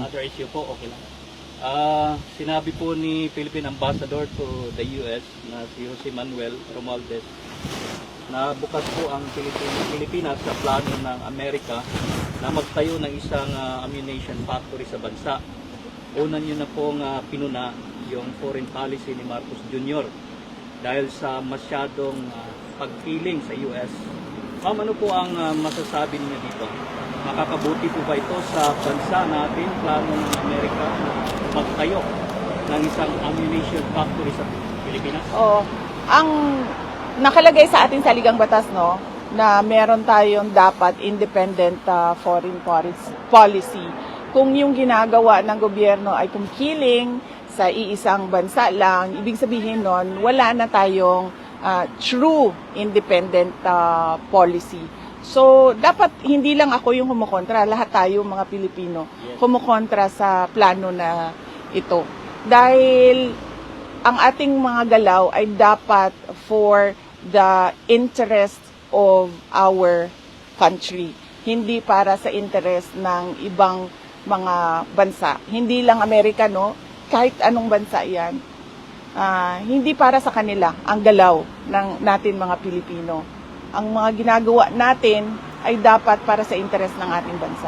Another issue po, okay lang. Sinabi po ni Philippine Ambassador to the US na si Jose Manuel Romualdez na bukas po ang Pilipinas sa plano ng Amerika na magtayo ng isang ammunition factory sa bansa. Una nyo na pong pinuna yung foreign policy ni Marcos Jr. dahil sa masyadong pagpiling sa US. Ma'am, ano po ang masasabi niyo dito? Makakabuti po ba ito sa bansa natin, plano ng Amerika na magtayo ng isang ammunition factory sa Pilipinas? Ang nakalagay sa ating saligang batas, no, na meron tayong dapat independent foreign policy. Kung yung ginagawa ng gobyerno ay kumkiling sa iisang bansa lang, ibig sabihin nun, wala na tayong true independent policy. So, dapat hindi lang ako yung kumukontra, lahat tayo mga Pilipino kumukontra sa plano na ito. Dahil ang ating mga galaw ay dapat for the interest of our country, hindi para sa interest ng ibang mga bansa. Hindi lang Amerikano, kahit anong bansa yan. Hindi para sa kanila ang galaw ng natin mga Pilipino. Ang mga ginagawa natin ay dapat para sa interes ng ating bansa.